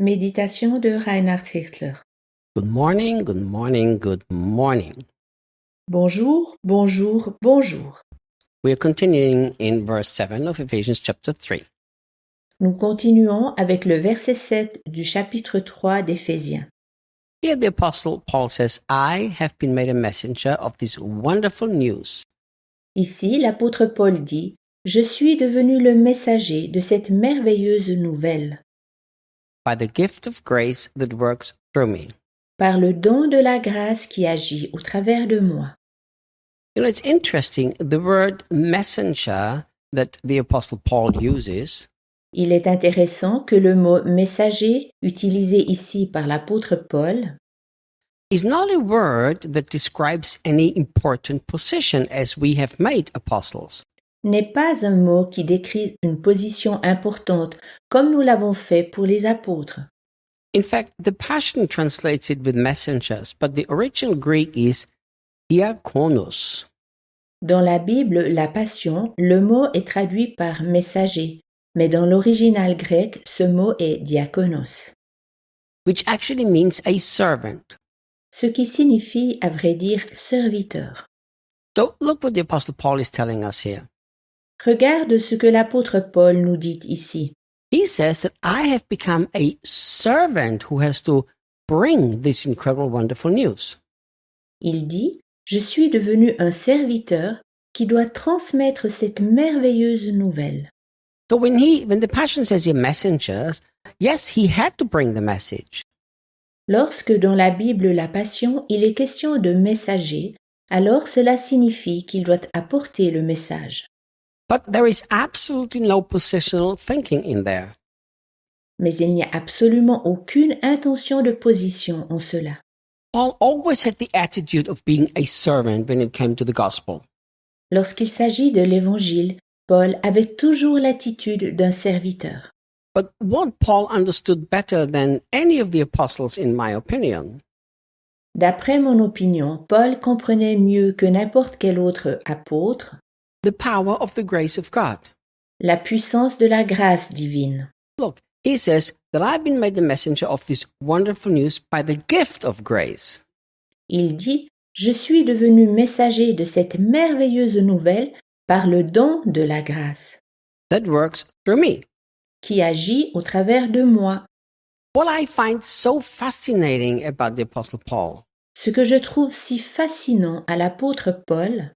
Méditation de Reinhard Hichtler. Good morning, good morning, good morning. Bonjour, bonjour, bonjour. We are continuing in verse 7 of Ephesians chapter 3. Nous continuons avec le verset 7 du chapitre 3 d'Éphésiens. Here the apostle Paul says, I have been made a messenger of this wonderful news. Ici, l'apôtre Paul dit « Je suis devenu le messager de cette merveilleuse nouvelle, By the gift of grace that works through me. par le don de la grâce qui agit au travers de moi. » You know, it's interesting, the word messenger that the apostle Paul uses Il est intéressant que le mot « messager » utilisé ici par l'apôtre Paul is not a word that describes any important position as we have made apostles. n'est pas un mot qui décrit une position importante comme nous l'avons fait pour les apôtres. In fact, the Passion translates it with messengers, but the original Greek is diakonos. Dans la Bible, la Passion, le mot est traduit par messager, mais dans l'original grec, ce mot est diakonos, Which actually means a servant. ce qui signifie, à vrai dire, serviteur. So look what the Apostle Paul is telling us here. Regarde ce que l'apôtre Paul nous dit ici. He says that I have become a servant who has to bring this incredible, wonderful news. Il dit « Je suis devenu un serviteur qui doit transmettre cette merveilleuse nouvelle. » So when the Passion says here messengers, yes, he had to bring the message. Lorsque dans la Bible la Passion, il est question de messager, alors cela signifie qu'il doit apporter le message. But there is absolutely no positional thinking in there. Mais il n'y a absolument aucune intention de position en cela. Paul always had the attitude of being a servant when it came to the gospel. Lorsqu'il s'agit de l'Évangile, Paul avait toujours l'attitude d'un serviteur. But what Paul understood better than any of the apostles, in my opinion, D'après mon opinion, Paul comprenait mieux que n'importe quel autre apôtre the power of the grace of God. la puissance de la grâce divine. Look, he says that I've been made the messenger of this wonderful news by the gift of grace. Il dit « Je suis devenu messager de cette merveilleuse nouvelle par le don de la grâce, That works through me. qui agit au travers de moi. » What I find so fascinating about the Apostle Paul, Ce que je trouve si fascinant à l'apôtre Paul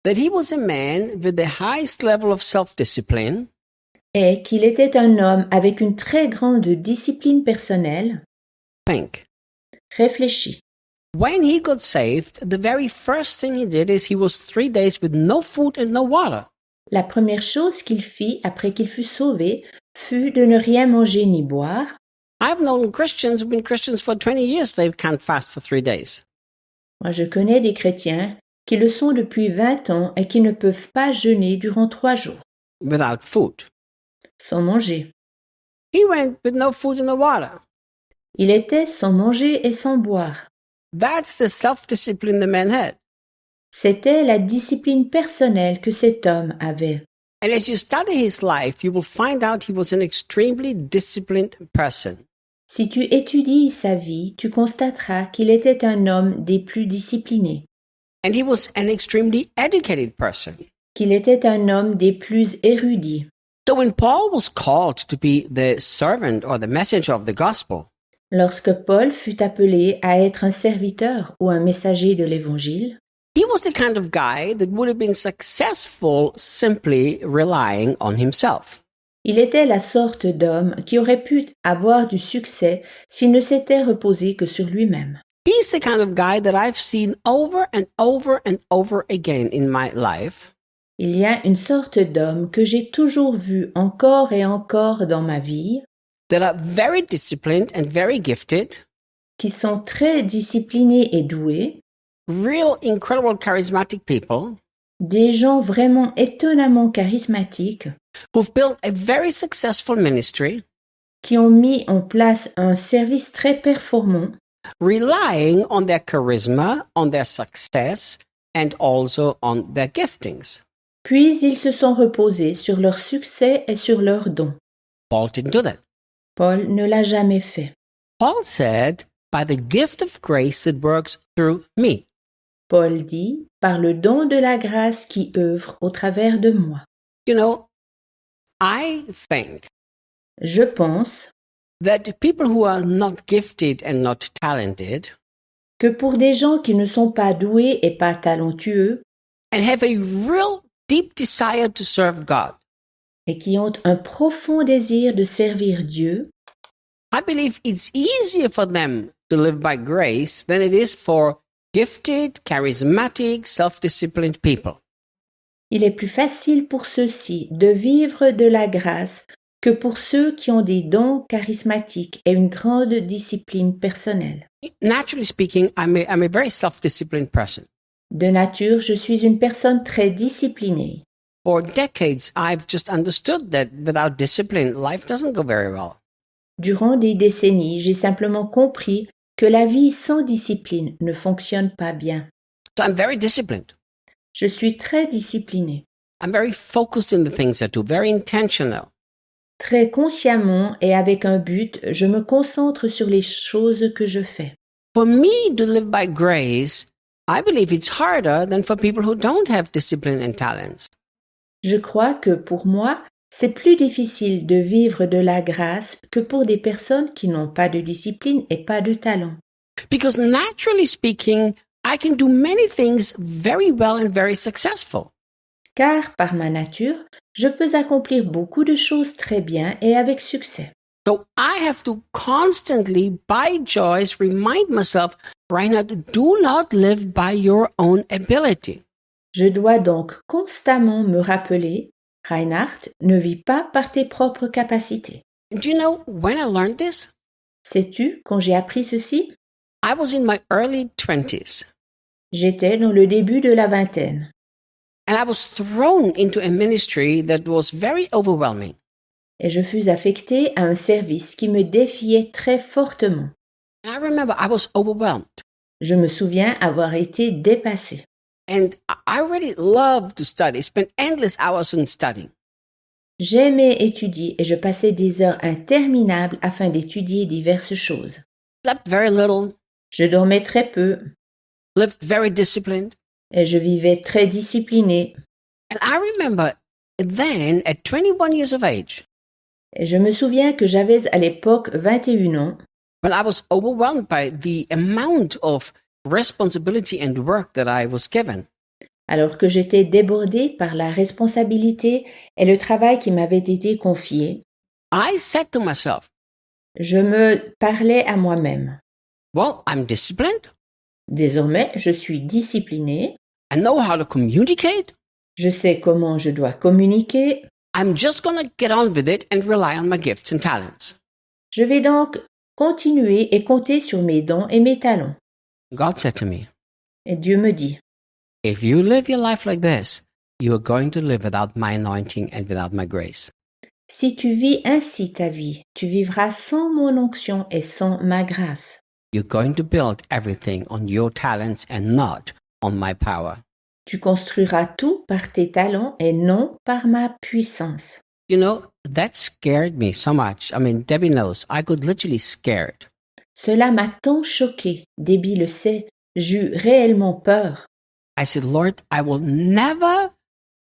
that he was a man with the highest level of self-discipline, est qu'il était un homme avec une très grande discipline personnelle. think. Réfléchis. When he got saved, the very first thing he did is he was 3 days with no food and no water. La première chose qu'il fit après qu'il fut sauvé fut de ne rien manger ni boire. I've known Christians who've been Christians for 20 years, they can't fast for 3 days. Moi, je connais des chrétiens qui le sont depuis 20 ans et qui ne peuvent pas jeûner durant 3 jours, Without food. sans manger. He went with no food and no water. Il était sans manger et sans boire. That's the self-discipline the man had. C'était la discipline personnelle que cet homme avait. And as you study his life, you will find out he was an extremely disciplined person. Si tu étudies sa vie, tu constateras qu'il était un homme des plus disciplinés, And he was an extremely educated person. qu'il était un homme des plus érudits. So when Paul was called to be the servant or the messenger of the gospel, Lorsque Paul fut appelé à être un serviteur ou un messager de l'Évangile, he was the kind of guy that would have been successful simply relying on himself. il était la sorte d'homme qui aurait pu avoir du succès s'il ne s'était reposé que sur lui-même. He's the kind of guy that I've seen over and over and over again in my life, Il y a une sorte d'homme que j'ai toujours vu encore et encore dans ma vie, that are very disciplined and very gifted, qui sont très disciplinés et doués, real incredible charismatic people des gens vraiment étonnamment charismatiques, who've built a very successful ministry, qui ont mis en place un service très performant, relying on their charisma, on their success, and also on their giftings. puis ils se sont reposés sur leur succès et sur leurs dons. Paul didn't do that. Paul ne l'a jamais fait. Paul said, by the gift of grace that works through me. Paul dit, par le don de la grâce qui œuvre au travers de moi. You know, I think Je pense that people who are not gifted and not talented que pour des gens qui ne sont pas doués et pas talentueux and have a real deep desire to serve God, et qui ont un profond désir de servir Dieu, I believe it's easier for them to live by grace than it is for gifted, charismatic, self-disciplined people. il est plus facile pour ceux-ci de vivre de la grâce que pour ceux qui ont des dons charismatiques et une grande discipline personnelle. Naturally speaking, I'm a very self-disciplined person. De nature, je suis une personne très disciplinée. For decades, I've just understood that without discipline, life doesn't go very well. Durant des décennies, j'ai simplement compris que la vie sans discipline ne fonctionne pas bien. So I'm very disciplined. Je suis très disciplinée, I'm very focused in the things I do, very intentional. très consciemment et avec un but, je me concentre sur les choses que je fais. For me to live by grace, I believe it's harder than for people who don't have discipline and talents. Je crois que pour moi, c'est plus difficile de vivre de la grâce que pour des personnes qui n'ont pas de discipline et pas de talent. Because naturally speaking, I can do many things very well and very successful. Car par ma nature, je peux accomplir beaucoup de choses très bien et avec succès. So I have to constantly, by choice, remind myself, Reinhard, do not live by your own ability. Je dois donc constamment me rappeler, Reinhard, ne vis pas par tes propres capacités. Do you know when I learned this? Sais-tu, quand j'ai appris ceci, I was in my early 20s j'étais dans le début de la vingtaine and I was thrown into a ministry that was very overwhelming. et je fus affectée à un service qui me défiait très fortement. And I remember I was overwhelmed. Je me souviens avoir été dépassée. And I really loved to study, spent endless hours in studying. J'aimais étudier et je passais des heures interminables afin d'étudier diverses choses. Slept very little, Je dormais très peu lived very disciplined. et je vivais très disciplinée. And I remember then, at 21 years of age, Et je me souviens que j'avais à l'époque 21 ans, when I was overwhelmed by the amount of responsibility and work that I was given. alors que j'étais débordée par la responsabilité et le travail qui m'avait été confié. I said to myself, Je me parlais à moi-même. well, I'm disciplined. Désormais, je suis disciplinée. I know how to communicate. Je sais comment je dois communiquer. I'm just going to get on with it and rely on my gifts and talents. Je vais donc continuer et compter sur mes dons et mes talents. God said to me, Et Dieu me dit, if you live your life like this, you are going to live without my anointing and without my grace. si tu vis ainsi ta vie, tu vivras sans mon onction et sans ma grâce. You're going to build everything on your talents and not on my power. Tu construiras tout par tes talents et non par ma puissance. You know, that scared me so much. I mean, Debbie knows, I got literally scared. Cela m'a tant choqué, Debbie le sait, j'eus réellement peur. I said, Lord, I will never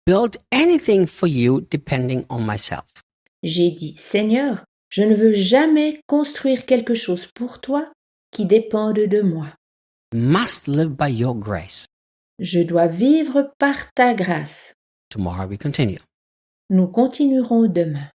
build anything for you depending on myself. J'ai dit, Seigneur, je ne veux jamais construire quelque chose pour toi qui dépende de moi. I must live by your grace. Je dois vivre par ta grâce. Tomorrow we continue. Nous continuerons demain.